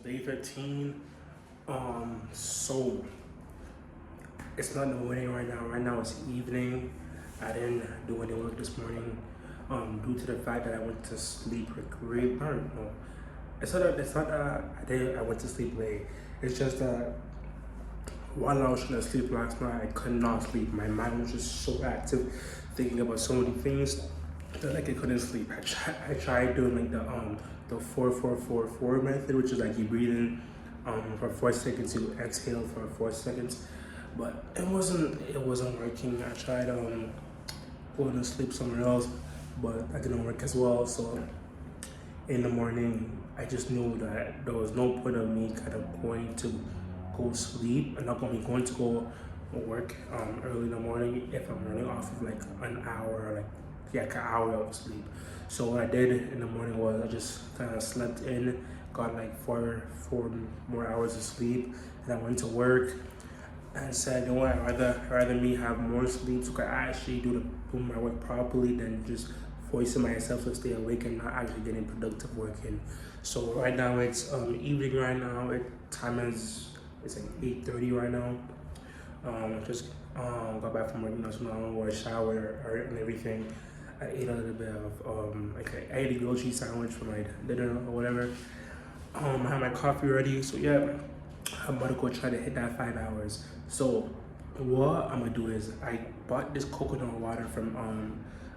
day 15. So it's not the morning right now. Right now it's evening. I didn't do any work this morning. Due to the fact that I went to sleep late. No, I went to sleep late. It's just that while I was trying to sleep last night, I could not sleep. My mind was just so active, thinking about so many things that like I couldn't sleep. I tried doing like the 4-4-4-4 method, which is like you breathe in for 4 seconds, you exhale for 4 seconds, but it wasn't working. I tried going to sleep somewhere else, but that didn't work as well. So in the morning, I just knew that there was no point of me kind of going to go sleep. I'm not going to go work early in the morning if I'm running off of like an hour, like an hour of sleep. So what I did in the morning was I just kind of slept in, got like four more hours of sleep, and I went to work and said, you know what, I'd rather me have more sleep so I actually do my work properly than just forcing myself to stay awake and not actually getting productive working. So right now it's evening right now. It's like 8:30 right now. Just got back from work, so now or shower and everything. I ate a little bit of I ate a grilled cheese sandwich for my dinner or whatever. I have my coffee ready, so yeah, I'm about to go try to hit that 5 hours. So what I'm gonna do is I bought this coconut water from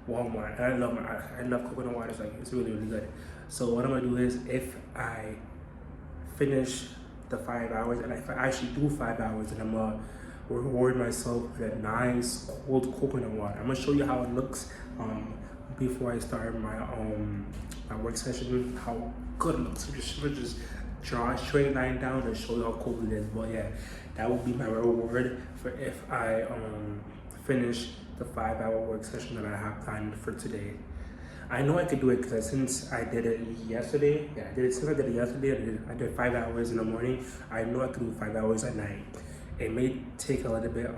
Walmart, and I love coconut water. It's really good. So what I'm gonna do is if I finish the 5 hours, and if I actually do 5 hours, then I'm gonna reward myself with a nice cold coconut water. I'm gonna show you how it looks before I start my work session, how good it looks. Just draw a straight line down to show you how cold it is. But yeah, that will be my reward for if I finish the 5 hour work session that I have planned for today. I know I could do it because since I did it yesterday, I did 5 hours in the morning. I know I could do 5 hours at night. It may take a little bit,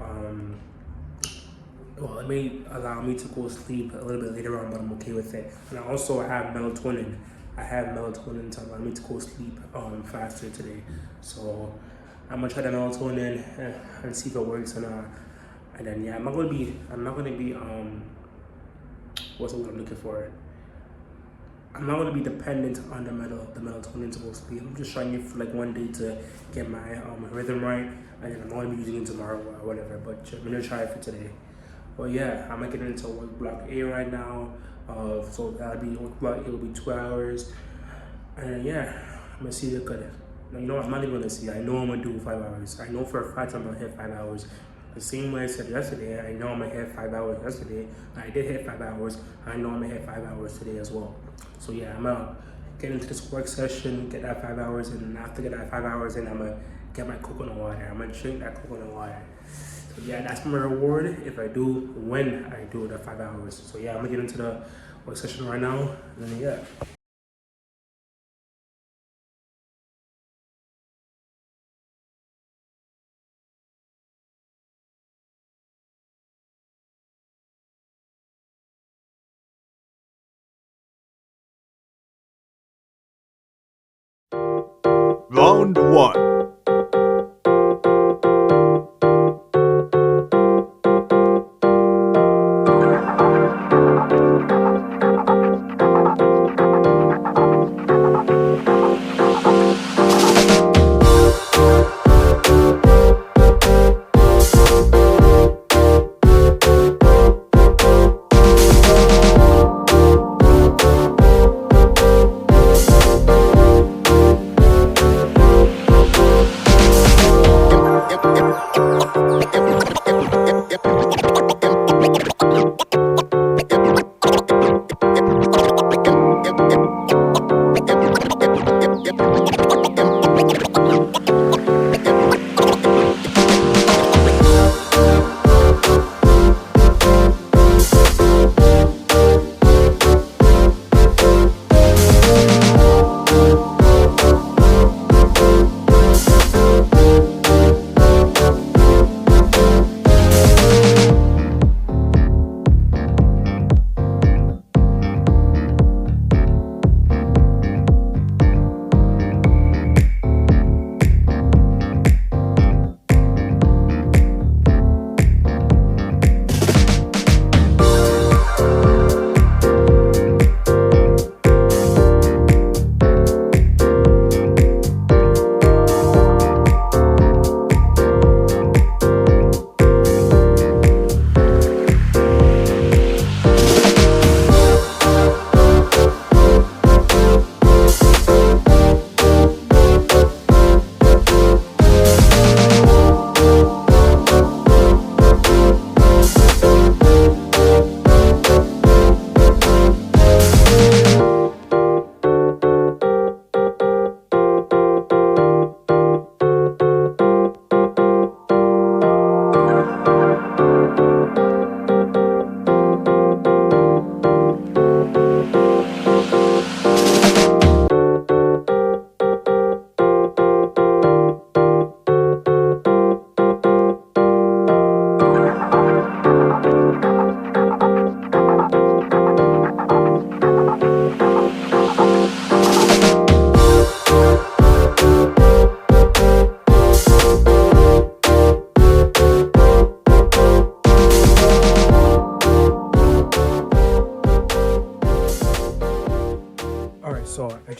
it may allow me to go sleep a little bit later on, but I'm okay with it. And I also have melatonin. I have melatonin to allow me to go sleep faster today. So I'm gonna try the melatonin and see if it works or not. And then yeah, I'm not gonna be what's the word I'm looking for? I'm not gonna be dependent on the melatonin to go sleep. I'm just trying it for like one day to get my rhythm right, and then I'm gonna be using it tomorrow or whatever. But I'm gonna try it for today. Well, yeah, I'm gonna get into work block A right now. So that'll be work block A will be 2 hours, and yeah, I'm gonna see if it good. Now, you know what? I'm not even gonna see. I know I'm gonna do 5 hours. I know for a fact I'm gonna hit 5 hours. The same way I said yesterday, I know I'm gonna hit 5 hours yesterday. I did hit 5 hours. I know I'm gonna hit 5 hours today as well. So yeah, I'm gonna get into this work session, get that 5 hours, and after get that 5 hours in, I'm gonna get my coconut water. I'm gonna drink that coconut water. So yeah, that's my reward when I do the 5 hours. So yeah, I'm gonna get into the work session right now, and then yeah. Round 1.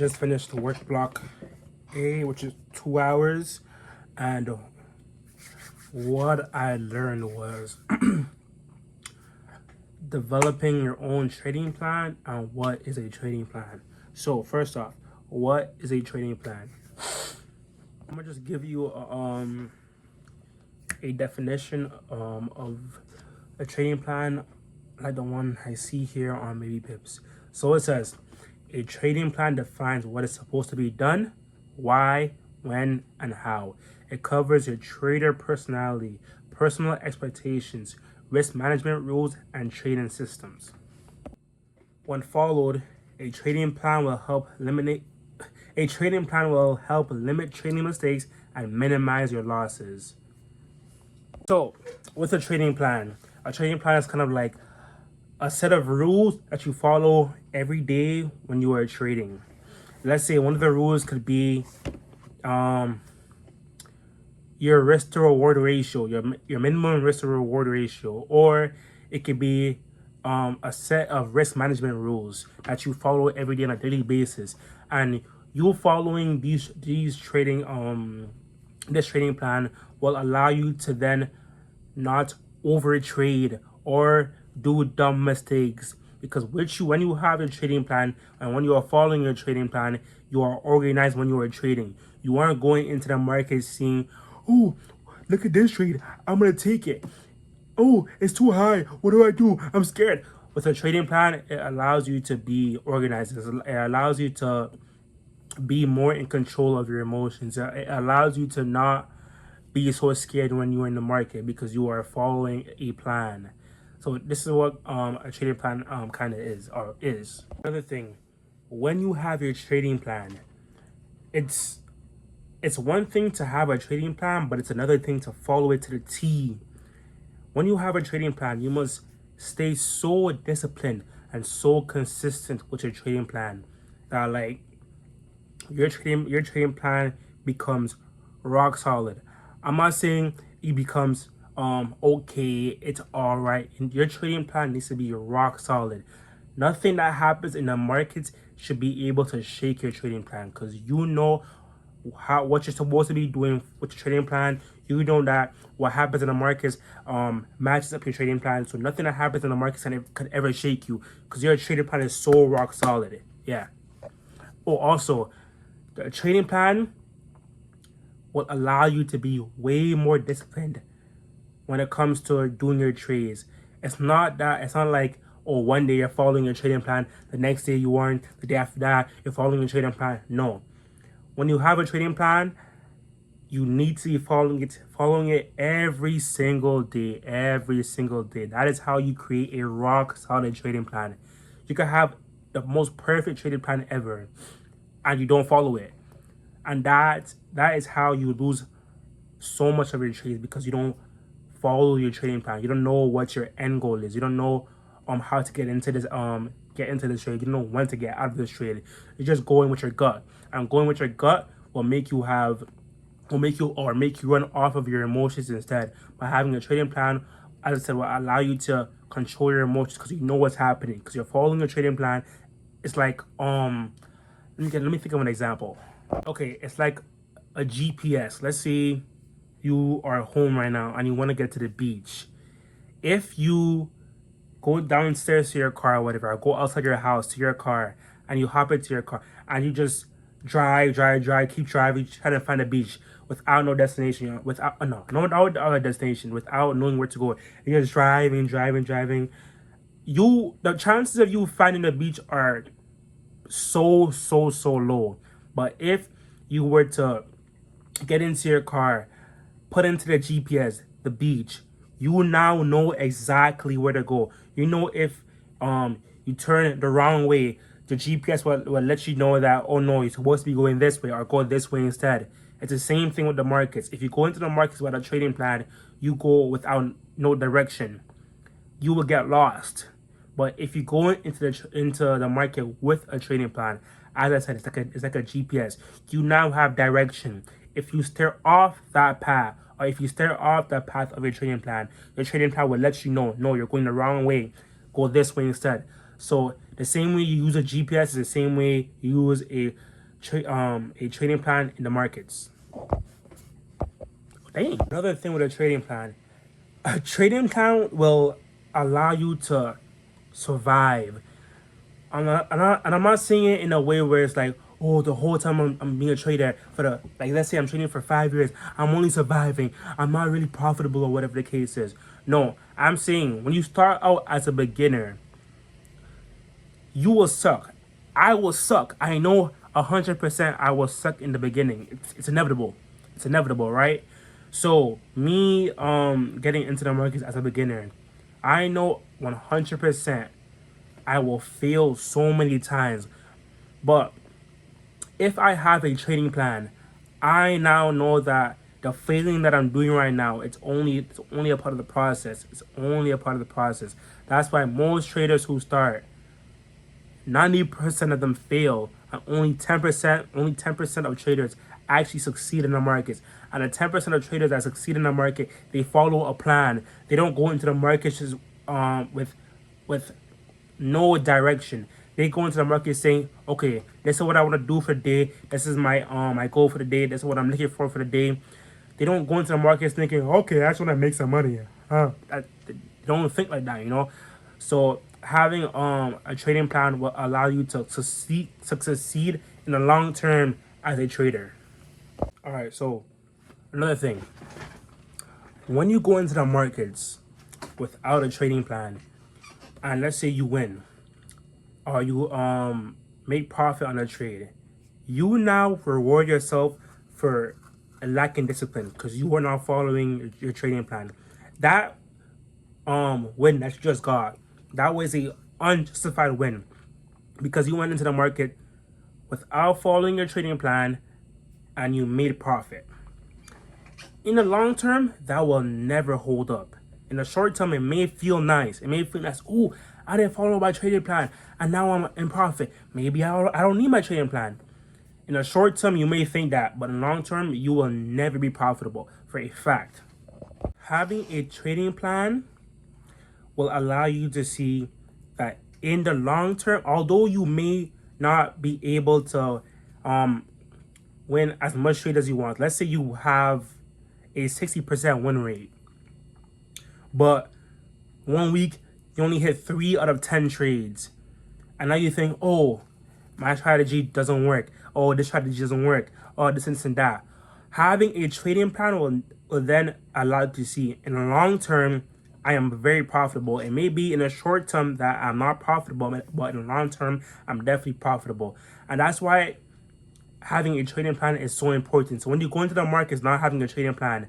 just finished work block A, which is 2 hours, and what I learned was developing your own trading plan and what is a trading plan. So first off, what is a trading plan? I'm gonna just give you a definition of a trading plan, like the one I see here on Maybe Pips. So it says, a trading plan defines what is supposed to be done, why, when, and how. It covers your trader personality, personal expectations, risk management rules, and trading systems. When followed, a trading plan will help limit trading mistakes and minimize your losses. So, with a trading plan is kind of like a set of rules that you follow every day when you are trading. Let's say one of the rules could be your risk to reward ratio, your minimum risk to reward ratio, or it could be a set of risk management rules that you follow every day on a daily basis. And you following these trading this trading plan will allow you to then not overtrade or do dumb mistakes, because when you have a trading plan and when you are following your trading plan, you are organized when you are trading. You aren't going into the market seeing, oh, look at this trade, I'm gonna take it. Oh, it's too high, what do? I'm scared. With a trading plan, it allows you to be organized. It allows you to be more in control of your emotions. It allows you to not be so scared when you're in the market because you are following a plan. So this is what a trading plan kind of is. Another thing, when you have your trading plan, it's one thing to have a trading plan, but it's another thing to follow it to the T. When you have a trading plan, you must stay so disciplined and so consistent with your trading plan that like your trading plan becomes rock solid. I'm not saying it becomes okay, it's all right. And your trading plan needs to be rock solid. Nothing that happens in the markets should be able to shake your trading plan, because you know what you're supposed to be doing with your trading plan. You know that what happens in the markets matches up your trading plan. So nothing that happens in the markets could ever shake you, because your trading plan is so rock solid. Yeah. Oh, also, the trading plan will allow you to be way more disciplined when it comes to doing your trades. It's not like, oh, one day you're following your trading plan, the next day you aren't, the day after that you're following your trading plan. No. When you have a trading plan, you need to be following it every single day. That is how you create a rock solid trading plan. You can have the most perfect trading plan ever and you don't follow it. And that is how you lose so much of your trades, because you don't follow your trading plan. You don't know what your end goal is. You don't know how to get into this trade. You don't know when to get out of this trade. You're just going with your gut. And going with your gut will make you run off of your emotions instead. By having a trading plan, as I said, will allow you to control your emotions because you know what's happening. Because you're following a trading plan. It's like let me think of an example. Okay, it's like a GPS. Let's say you are home right now and you want to get to the beach. If you go downstairs to your car or whatever, or go outside your house to your car, and you hop into your car and you just drive, keep driving, try to find a beach without no destination, without other destination, without knowing where to go. You're just driving. The chances of you finding the beach are so low. But if you were to get into your car, put into the GPS the beach, you now know exactly where to go. You know, if you turn the wrong way, the GPS will let you know that, oh no, you're supposed to be going this way, or go this way instead. It's the same thing with the markets. If you go into the markets without a trading plan, you go without no direction, you will get lost. But if you go into the market with a trading plan, as I said, it's like a GPS. You now have direction. If you steer off that path, or if you steer off the path of your trading plan will let you know, no, you're going the wrong way. Go this way instead. So the same way you use a GPS is the same way you use a a trading plan in the markets. Dang. Another thing with a trading plan will allow you to survive. I'm not saying it in a way where it's like, oh, the whole time I'm being a trader for the, like, let's say I'm trading for 5 years, I'm only surviving, I'm not really profitable or whatever the case is. No, I'm saying when you start out as a beginner, you will suck. I will suck. I know 100% I will suck in the beginning. It's inevitable. It's inevitable, right? So me getting into the markets as a beginner, I know 100% I will fail so many times. But if I have a trading plan, I now know that the failing that I'm doing right now, it's only a part of the process. It's only a part of the process. That's why most traders who start, 90% of them fail, and only 10% of traders actually succeed in the markets. And the 10% of traders that succeed in the market, they follow a plan. They don't go into the markets just with no direction. They go into the market saying, okay, this is what I want to do for the day. This is my my goal for the day. This is what I'm looking for the day. They don't go into the markets thinking, okay, I just want to make some money. They don't think like that, you know. So having a trading plan will allow you to succeed in the long term as a trader. All right, so another thing, when you go into the markets without a trading plan, and let's say you win, or you make profit on a trade, you now reward yourself for lacking discipline because you were not following your trading plan. That win that you just got, that was a unjustified win because you went into the market without following your trading plan and you made profit. In the long term, that will never hold up. In the short term, it may feel nice. It may feel nice. Oh, I didn't follow my trading plan and now I'm in profit. Maybe I don't need my trading plan. In the short term, you may think that, but in the long term, you will never be profitable for a fact. Having a trading plan will allow you to see that in the long term, although you may not be able to win as much trade as you want. Let's say you have a 60% win rate, but 1 week you only hit 3 out of 10 trades, and now you think, oh, my strategy doesn't work. Oh, this strategy doesn't work. Oh, this and that. Having a trading plan will then allow you to see in the long term, I am very profitable. It may be in the short term that I'm not profitable, but in the long term, I'm definitely profitable. And that's why having a trading plan is so important. So when you go into the markets not having a trading plan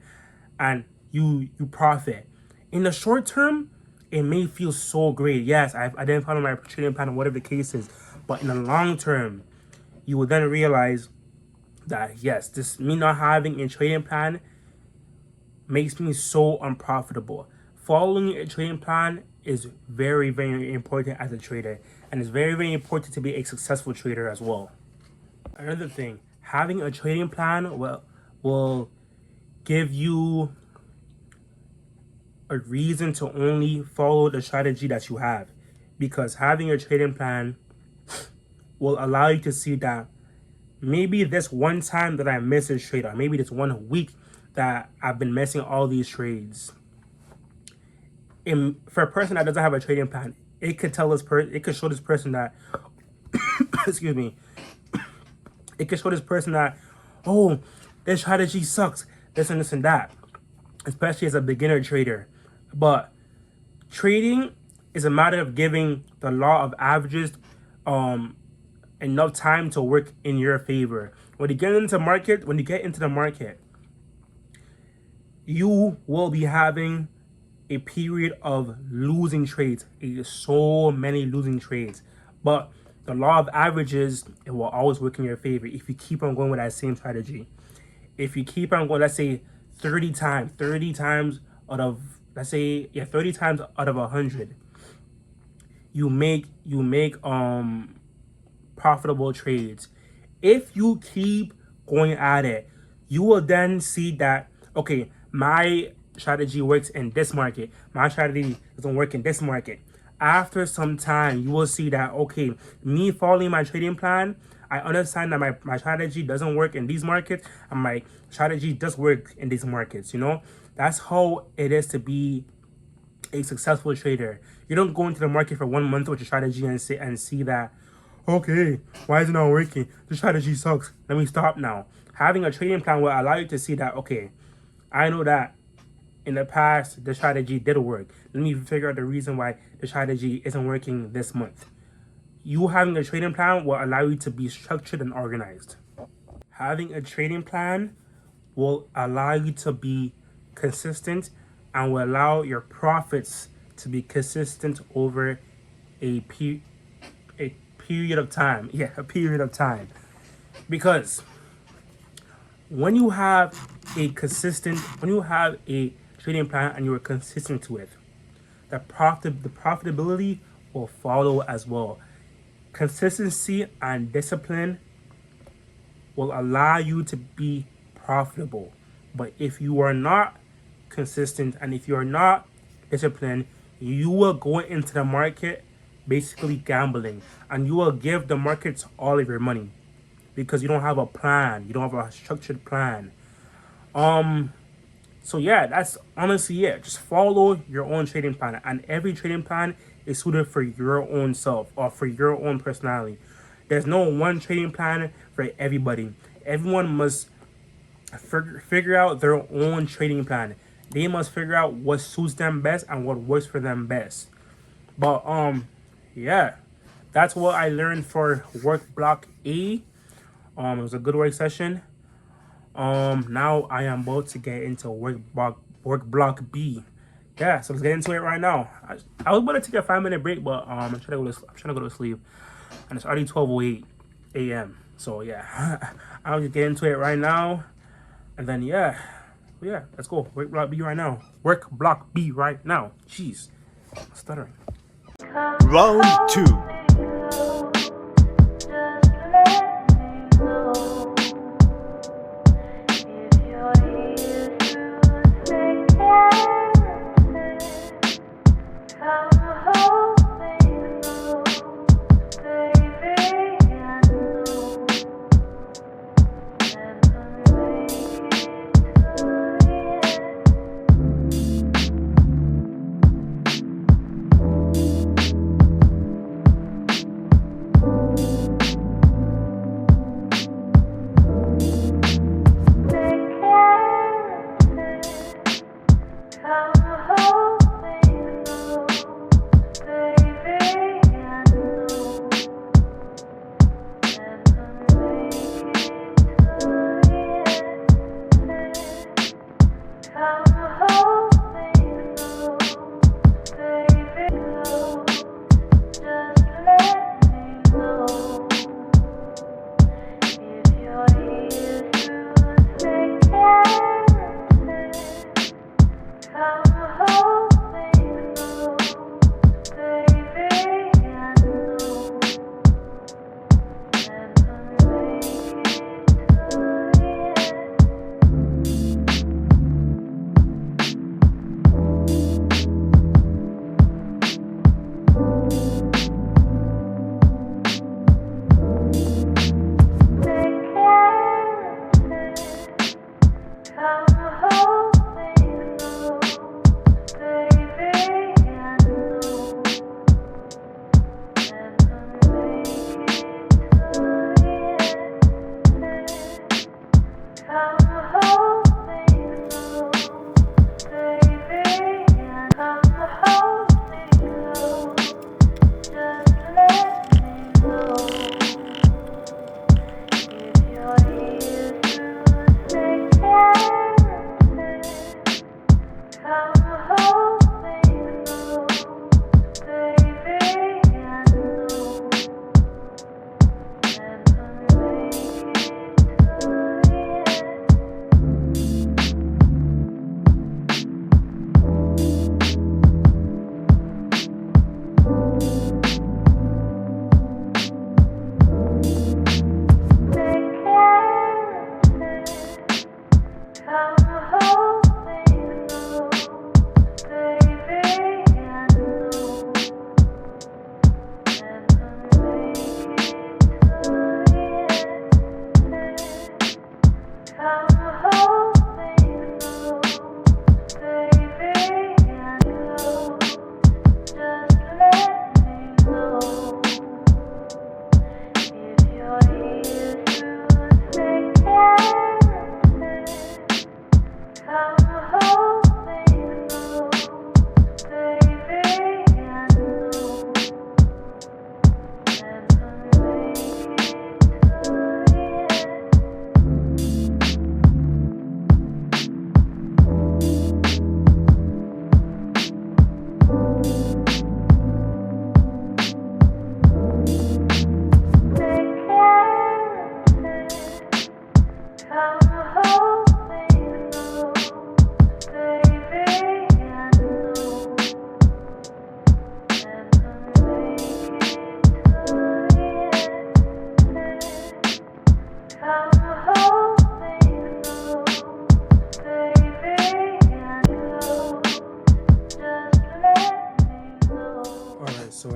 and you profit, in the short term, it may feel so great. Yes, I didn't follow my trading plan or whatever the case is. But in the long term, you will then realize that, yes, this me not having a trading plan makes me so unprofitable. Following a trading plan is very, very important as a trader. And it's very, very important to be a successful trader as well. Another thing, having a trading plan will give you a reason to only follow the strategy that you have, because having a trading plan will allow you to see that maybe this one time that I miss a trade, or maybe this 1 week that I've been missing all these trades. For a person that doesn't have a trading plan, it could tell it could show this person that excuse me, it could show this person that, oh, this strategy sucks, this and that, especially as a beginner trader. But trading is a matter of giving the law of averages enough time to work in your favor. When you get into the market, you will be having a period of losing trades, so many losing trades. But the law of averages, it will always work in your favor if you keep on going with that same strategy. If you keep on going, let's say 30 times out of, let's say, 30 times out of 100, you make profitable trades. If you keep going at it, you will then see that, okay, my strategy works in this market, my strategy doesn't work in this market. After some time, you will see that, okay, me following my trading plan, I understand that my strategy doesn't work in these markets, and my strategy does work in these markets. That's how it is to be a successful trader. You don't go into the market for 1 month with your strategy and see that, okay, why is it not working? The strategy sucks. Let me stop now. Having a trading plan will allow you to see that, okay, I know that in the past the strategy did work. Let me figure out the reason why the strategy isn't working this month. You having a trading plan will allow you to be structured and organized. Having a trading plan will allow you to be consistent and will allow your profits to be consistent over a period of time. Yeah, a period of time. Because when you have a trading plan and you are consistent to it, the profitability will follow as well. Consistency and discipline will allow you to be profitable. But if you are not consistent and if you are not disciplined, you will go into the market basically gambling, and you will give the markets all of your money because you don't have a plan. You don't have a structured plan. So yeah, that's honestly it. Just follow your own trading plan, and every trading plan is suited for your own self or for your own personality. There's no one trading plan for everybody. Everyone must figure out their own trading plan. They must figure out what suits them best and what works for them best. But yeah, that's what I learned for work block A. It was a good work session. Now I am about to get into work block B. Yeah, so let's get into it right now. I was about to take a 5-minute break, but I'm trying to go to sleep, and it's already 12:08 a.m. So yeah, I'll just get into it right now, and then yeah, let's go. Work block B right now. Work block B right now. Jeez, I'm stuttering. Round 2.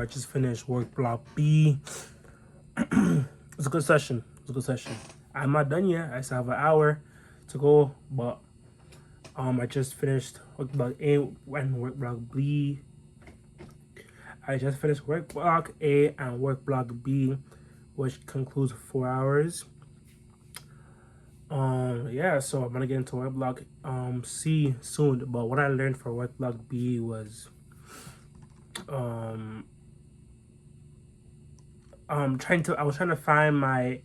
I just finished work block B. It's a good session. I'm not done yet. I still have an hour to go, but I just finished work block A and work block B. I just finished work block A and work block B, which concludes 4 hours. Yeah, so I'm gonna get into work block C soon. But what I learned for work block B was I was trying to find my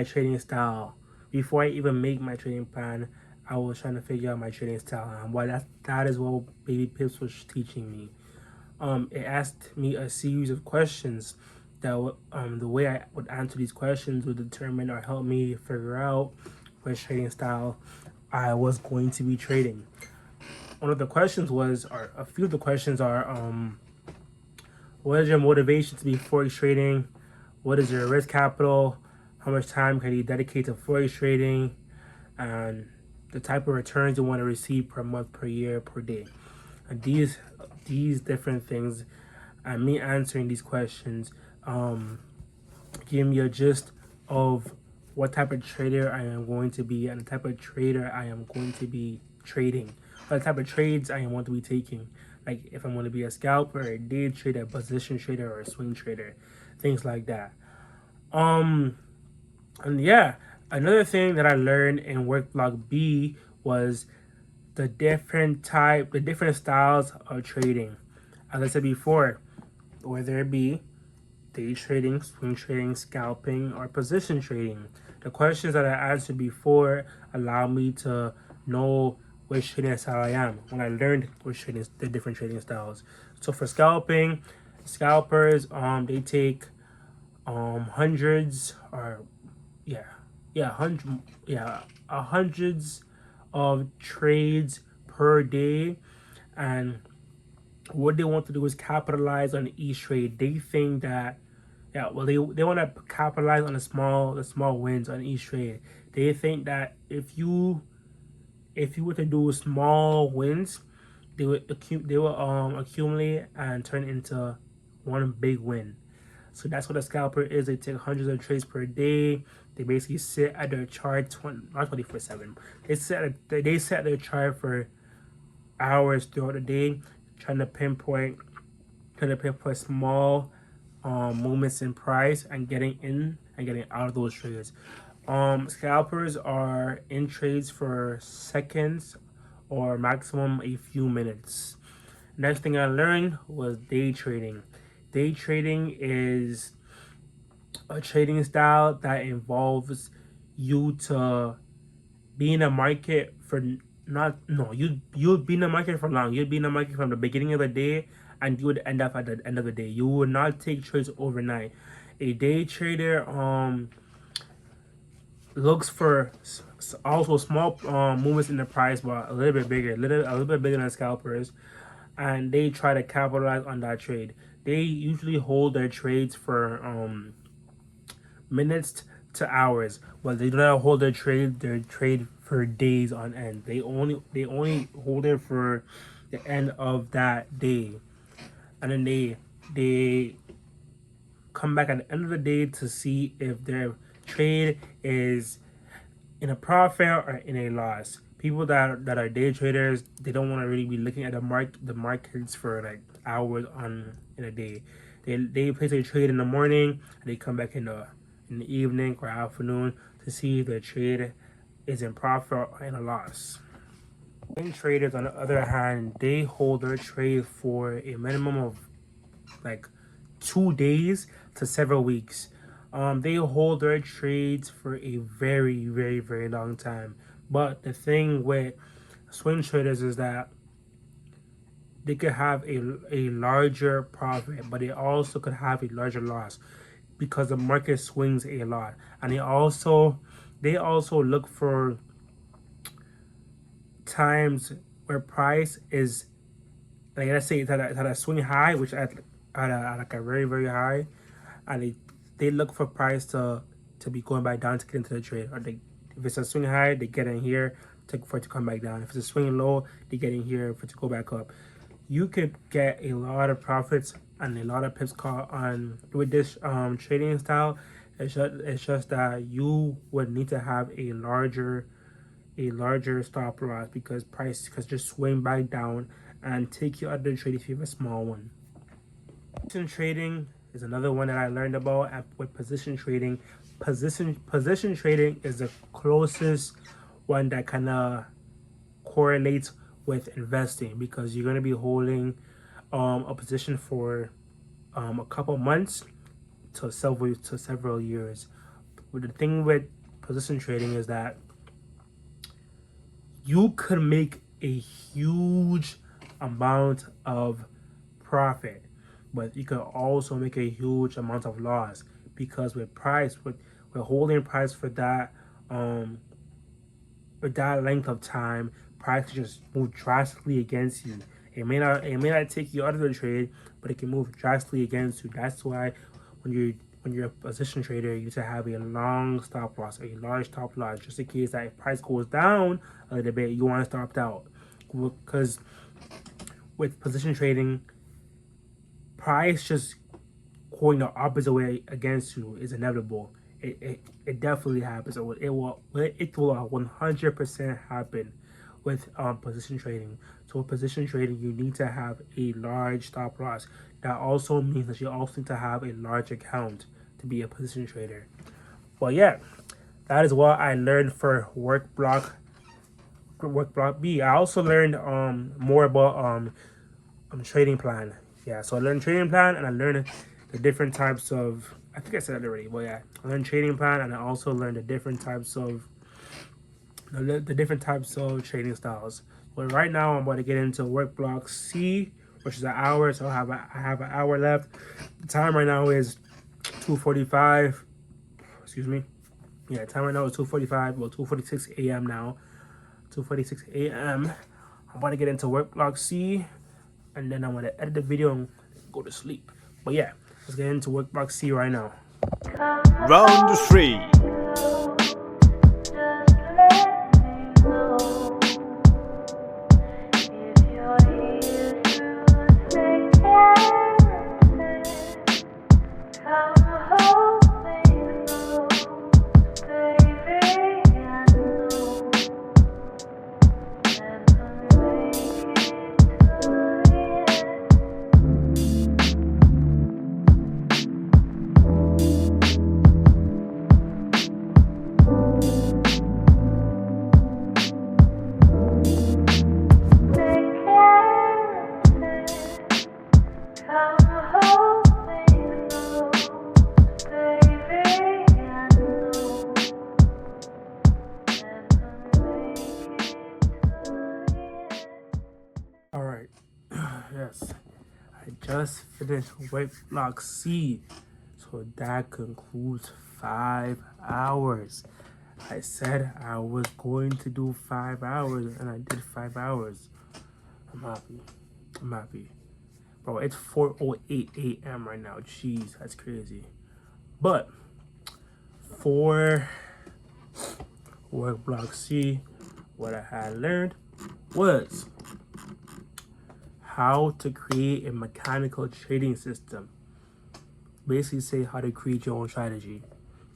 trading style before I even make my trading plan. I was trying to figure out my trading style, and that is what Baby Pips was teaching me. It asked me a series of questions that the way I would answer these questions would determine or help me figure out which trading style I was going to be trading. One of the questions was, or a few of the questions are, what is your motivation to be forex trading? What is your risk capital? How much time can you dedicate to forex trading? And the type of returns you want to receive per month, per year, per day. And these different things, and me answering these questions, give me a gist of what type of trader I am going to be and the type of trader I am going to be trading, or the type of trades I want to be taking. Like if I'm going to be a scalper, a day trader, a position trader, or a swing trader, things like that. And yeah, another thing that I learned in work block B was the different styles of trading. As I said before, whether it be day trading, swing trading, scalping, or position trading. The questions that I answered before allow me to know which trading style I am when I learned the different trading styles. So for scalping, scalpers they take hundreds of trades per day, and what they want to do is capitalize on each trade. They think that they want to capitalize on the small wins on each trade. They think that if you were to do small wins, they will accumulate and turn into one big win. So that's what a scalper is. They take hundreds of trades per day. They basically sit at their chart not 24/7. They set their chart for hours throughout the day, trying to pinpoint small movements in price and getting in and getting out of those trades. Scalpers are in trades for seconds or maximum a few minutes. Next thing I learned was day trading. Day trading is a trading style that involves you to be in a market for you'd be in the market for long. You'd be in the market from the beginning of the day, and you would end up at the end of the day. You would not take trades overnight. A day trader looks for also small movements in the price, but a little bit bigger than scalpers, and they try to capitalize on that trade. They usually hold their trades for minutes to hours, but they do not hold their trade for days on end. They only hold it for the end of that day, and then they come back at the end of the day to see if their trade is in a profit or in a loss. People that are day traders, they don't want to really be looking at the markets for like hours in a day. They place a trade in the morning, and they come back in the evening or afternoon to see if the trade is in profit or in a loss. Swing traders, on the other hand, they hold their trade for a minimum of like 2 days to several weeks. They hold their trades for a very, very, very long time. But the thing with swing traders is that they could have a larger profit, but they also could have a larger loss because the market swings a lot. And they also look for times where price is, like, let's say it's at a swing high, which at like a very, very high, and they look for price to be going back down to get into the trade. Or if it's a swing high, they get in here for it to come back down. If it's a swing low, they get in here for it to go back up. you could get a lot of profits and a lot of pips caught on with this trading style. It's just that you would need to have a larger stop loss because price could just swing back down and take you out of the trade if you have a small one. Position trading is another one that I learned about with position trading. Position trading is the closest one that kind of correlates with investing because you're going to be holding a position for a couple months to several years. But the thing with position trading is that you could make a huge amount of profit, but you could also make a huge amount of loss because with holding price for that with that length of time, price just move drastically against you. It may not take you out of the trade, but it can move drastically against you. That's why when you're a position trader, you need to have a long stop loss, a large stop loss, just in case that if price goes down a little bit, you want to stop out. Because with position trading, price just going the opposite way against you is inevitable. It definitely happens. It will 100% happen with position trading. So with position trading, you need to have a large stop loss. That also means that you also need to have a large account to be a position trader. But yeah, that is what I learned for work block B. I also learned more about trading plan. Yeah, so I learned trading plan and I learned the different types of. I think I said it already, but yeah, I learned trading plan and I also learned the different types of trading styles. But right now I'm about to get into work block C, which is an hour. So I have an hour left. The time right now is 2:45. Excuse me. Yeah, time right now is 2:45. Well, 2:46 a.m. now. 2:46 a.m. I'm about to get into work block C, and then I'm gonna edit the video and go to sleep. But yeah, let's get into work block C right now. Round 3. Alright, yes, I just finished work block C, so that concludes 5 hours. I said I was going to do 5 hours, and I did 5 hours. I'm happy. Bro, it's 4:08 a.m. right now. Jeez, that's crazy. But for work block C, what I had learned was how to create a mechanical trading system. Basically say how to create your own strategy.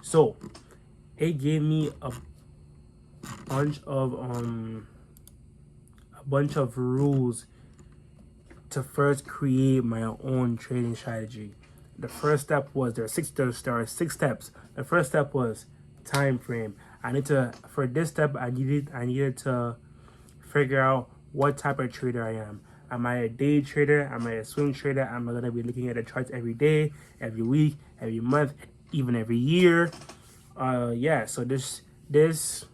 So it gave me a bunch of rules to first create my own trading strategy. The first step was there are six steps. The first step was time frame. For this step I needed to figure out what type of trader I am. Am I a day trader? Am I a swing trader? Am I gonna be looking at the charts every day, every week, every month, even every year? So this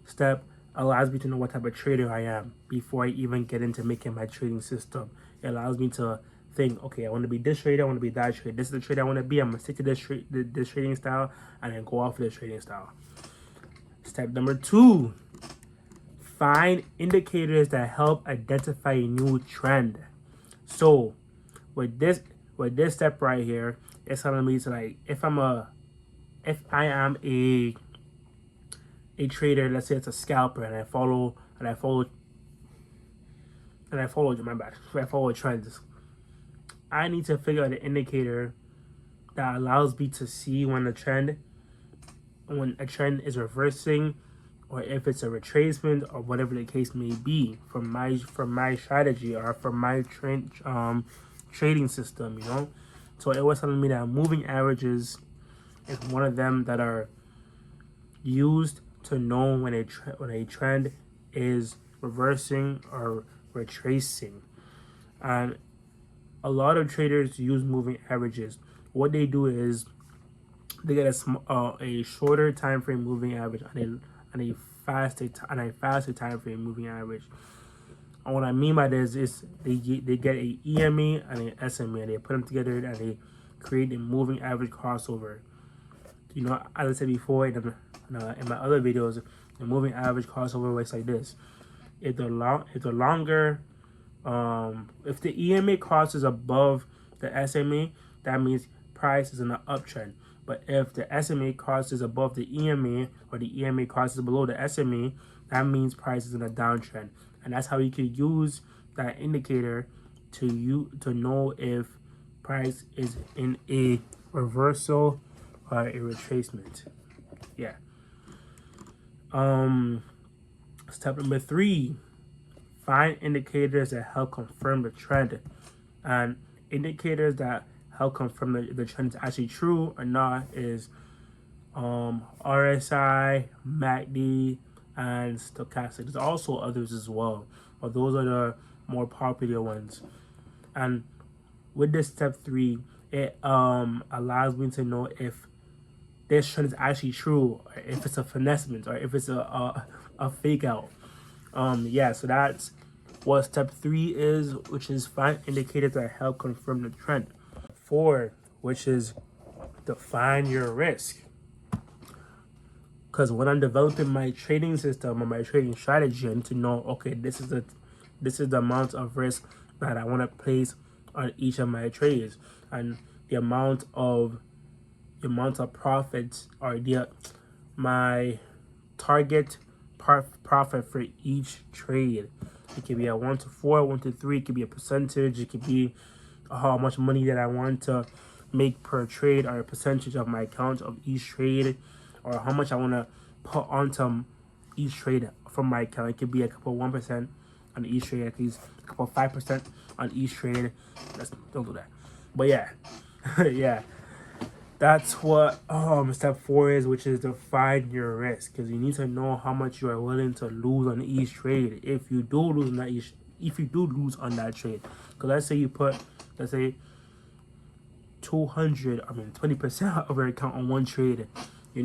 step allows me to know what type of trader I am before I even get into making my trading system. It allows me to think, okay, I want to be this trader, I want to be that trader. This is the trader I want to be. I'm gonna stick to this trading style and then go off of this trading style. Step number 2. Find indicators that help identify a new trend. So with this step right here, it's telling me to like if I am a trader, let's say it's a scalper, and I follow and I follow trends, I need to figure out an indicator that allows me to see when a trend is reversing, or if it's a retracement, or whatever the case may be, from my strategy or from my trading system. So it was telling me that moving averages is one of them that are used to know when a trend is reversing or retracing. And a lot of traders use moving averages. What they do is they get a shorter time frame moving average and a faster time frame moving average. And what I mean by this is they get a EMA and an SMA, and they put them together and they create a moving average crossover. As I said before in my other videos, the moving average crossover works like this. If the EMA crosses above the SMA, that means price is in an uptrend. But if the SMA crosses above the EMA, or the EMA crosses below the SMA, that means price is in a downtrend. And that's how you can use that indicator to know if price is in a reversal or a retracement. Yeah. Step number 3, find indicators that help confirm the trend. And indicators that help confirm the trend is actually true or not is RSI, MACD, and stochastic. There's also others as well, but those are the more popular ones. And with this step 3, it allows me to know if this trend is actually true, or if it's a finessement, or if it's a fake out. So that's what step 3 is, which is find indicators that help confirm the trend. 4, which is define your risk. Because when I'm developing my trading system or my trading strategy, I need to know, okay, this is the amount of risk that I want to place on each of my trades, and the amount of profits, or my target profit for each trade. It could be a 1 to 4, 1 to 3. It could be a percentage. It could be how much money that I want to make per trade, or a percentage of my account of each trade, or how much I want to put onto each trade from my account. It could be a couple 1% on each trade, at least a couple 5% on each trade. Don't do that. But yeah, yeah. That's what step 4 is, which is define your risk, because you need to know how much you are willing to lose on each trade. If you do lose on that trade, because let's say you put 20% of your account on one trade, you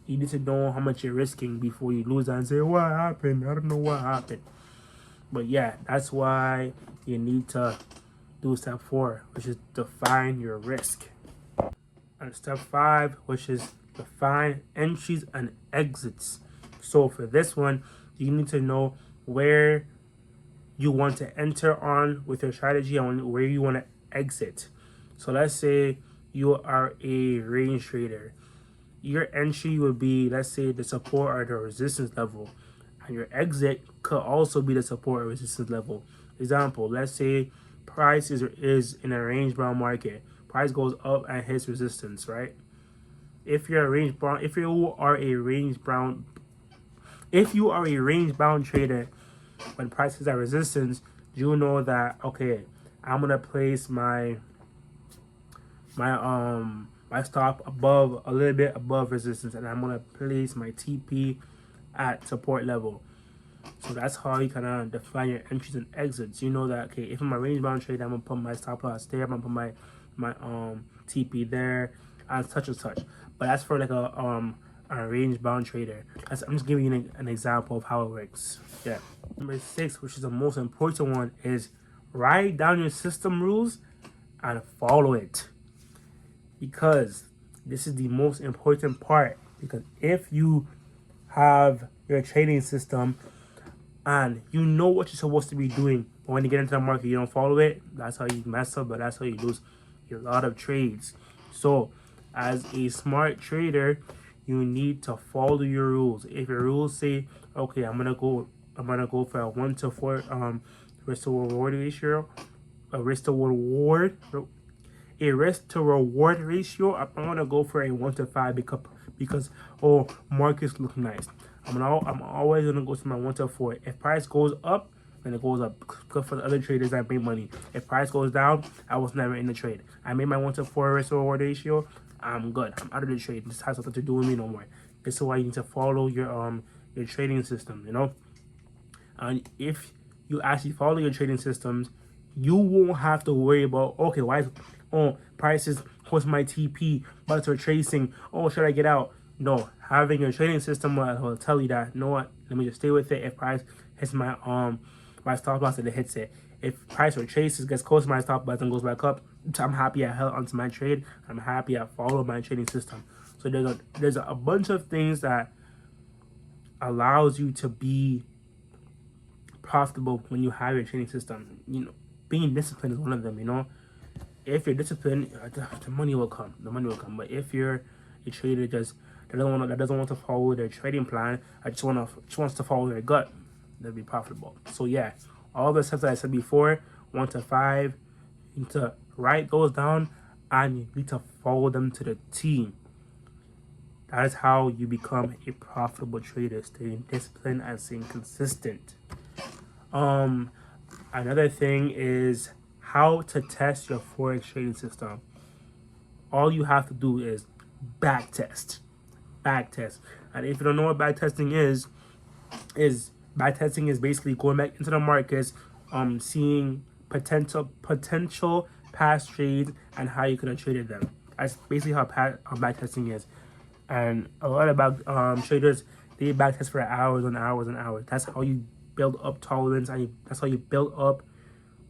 need to know how much you're risking before you lose and say, what happened? I don't know what happened. But yeah, that's why you need to do step 4, which is define your risk. And step 5, which is define entries and exits. So for this one, you need to know where you want to enter on with your strategy and where you want to exit. So let's say you are a range trader. Your entry would be, let's say, the support or the resistance level, and your exit could also be the support or resistance level. Example, let's say price is in a range bound market. Price goes up and hits resistance, right? If you are a range bound trader, when price is at resistance, you know that, okay, I'm gonna place my stop a little bit above resistance, and I'm gonna place my TP at support level. So that's how you kind of define your entries and exits. You know that, okay, if I'm a range bound trader, I'm gonna put my stop loss there, I'm gonna put my TP there, and such and such. But that's for like a range bound trader. I'm just giving you an example of how it works. Yeah. Number 6, which is the most important one, is write down your system rules and follow it, because this is the most important part. Because if you have your trading system and you know what you're supposed to be doing, but when you get into the market you don't follow it, that's how you mess up, but that's how you lose a lot of trades. So as a smart trader, you need to follow your rules. If your rules say, okay, I'm gonna go for a 1 to 4 risk to reward ratio, a risk to reward ratio. I'm gonna go for a 1 to 5 because markets look nice. I'm always gonna go to my 1 to 4. If price goes up, then it goes up. Good for the other traders that make money. If price goes down, I was never in the trade. I made my 1 to 4 risk to reward ratio. I'm good. I'm out of the trade. This has nothing to do with me no more. This is why you need to follow your trading system. You know, and if you actually follow your trading systems, you won't have to worry about, okay, why is prices, what's my TP, what's retracing, should I get out? No, having your trading system will tell you that, you know what, let me just stay with it. If price hits my my stop loss, it hits it. If price retraces, gets close to my stop loss and goes back up, I'm happy I held onto my trade. I'm happy I followed my trading system. So there's a bunch of things that allows you to be profitable when you have your trading system. You know, being disciplined is one of them. You know, if you're disciplined, the money will come. The money will come. But if you're a trader that doesn't want to follow their trading plan, just wants to follow their gut, they'll be profitable. So yeah, all the steps that I said before, 1 to 5, you need to write those down and you need to follow them to the T. That is how you become a profitable trader, staying disciplined and staying consistent. Another thing is how to test your forex trading system. All you have to do is back test. And if you don't know what back testing is basically going back into the markets, seeing potential past trades and how you could have traded them. That's basically how back testing is. And a lot of traders, they back test for hours and hours and hours. That's how you build up tolerance, and that's how you build up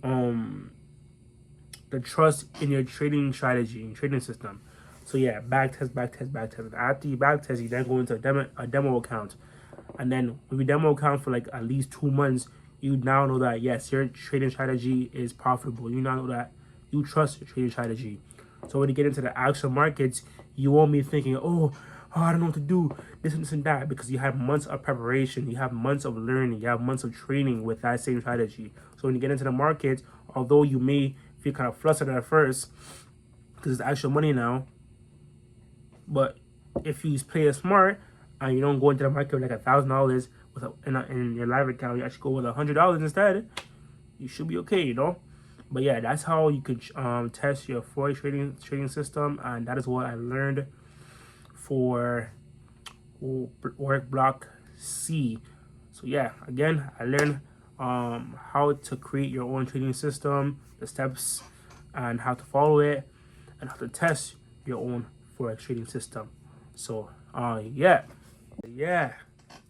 the trust in your trading strategy and trading system. So yeah, back test. After you back test, you then go into a demo account, and then when you demo account for like at least 2 months, you now know that yes, your trading strategy is profitable. You now know that you trust your trading strategy. So when you get into the actual markets, you won't be thinking, I don't know what to do, this and that, because you have months of preparation, you have months of learning, you have months of training with that same strategy. So when you get into the market, although you may feel kind of flustered at first because it's actual money now, but if you play it smart and you don't go into the market with like $1,000 in your live account, you actually go with $100 instead, you should be okay, you know. But yeah, that's how you could test your forex trading system, and that is what I learned for work block C. So yeah, again, I learned how to create your own trading system, the steps, and how to follow it, and how to test your own forex trading system. So yeah.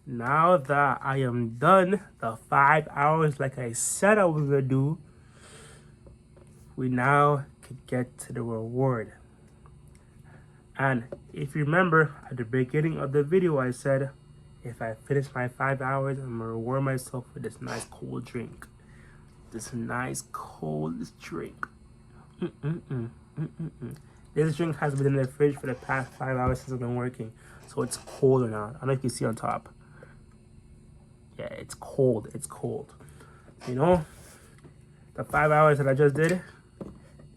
Now that I am done the 5 hours like I said I was gonna do, we now can get to the reward. And if you remember at the beginning of the video, I said if I finish my 5 hours, I'm gonna reward myself with this nice cold drink. This nice cold drink. This drink has been in the fridge for the past 5 hours since I've been working, so it's cold now. I don't know if you can see on top. Yeah, it's cold. It's cold. You know, the 5 hours that I just did,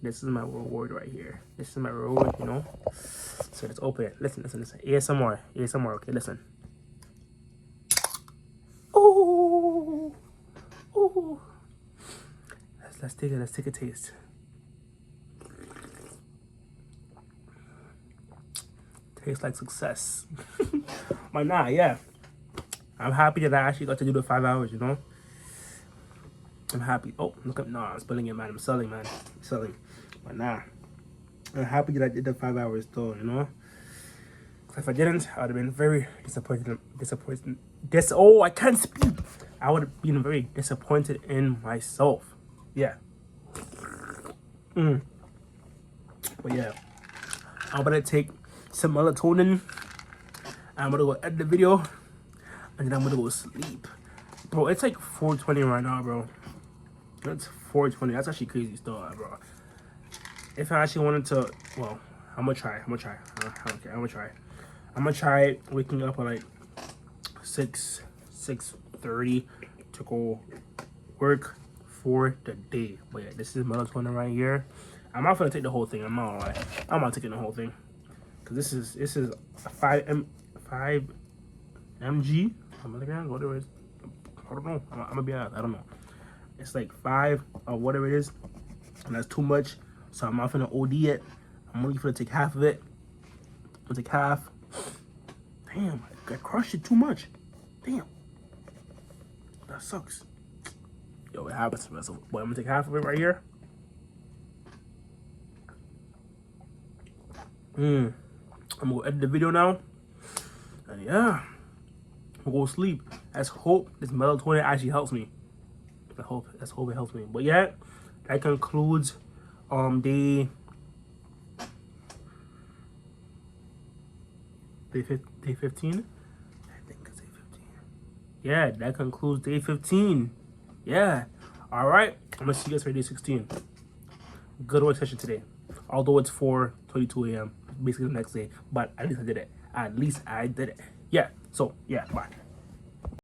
this is my reward right here. This is my reward, you know. So let's open it. Listen. ASMR. Okay, listen. Oh. Let's take a taste. Tastes like success. But nah, yeah. I'm happy that I actually got to do the 5 hours, you know. I'm happy. Oh, look up. Nah, I'm spilling it, man. I'm selling, man. But nah, I'm happy that I did the 5 hours though, you know. If I didn't, I would have been very disappointed. I can't speak. I would have been very disappointed in myself. Yeah. But yeah, I'm gonna take some melatonin. I'm gonna go edit the video, and then I'm gonna go sleep. Bro, it's like 4:20 right now, bro. That's 4:20. That's actually crazy stuff, bro. If I actually wanted to, well, I'm gonna try. I don't care. I'm gonna try waking up at like 6:30 to go work for the day. But yeah, this is melatonin right here. I'm not gonna take the whole thing. I'm not gonna lie. I'm not taking the whole thing because this is a 5 mg milligrams, whatever it is. I don't know. I'm gonna be honest. I don't know. It's like 5 or whatever it is, and that's too much. So I'm not gonna OD it. I'm only gonna take half of it. I'll take half. Damn, I crushed it too much. Damn, that sucks. Yo, it happens to myself. But I'm gonna take half of it right here. I'm gonna go edit the video now. And yeah, I'm gonna go sleep. Let's hope this melatonin actually helps me. Let's hope it helps me. But yeah, that concludes day 15. I think it's day 15. Yeah, that concludes day 15. Yeah. All right. I'm gonna see you guys for day 16. Good work session today. Although it's 4:22 a.m. basically the next day, but at least I did it. At least I did it. Yeah. So yeah. Bye.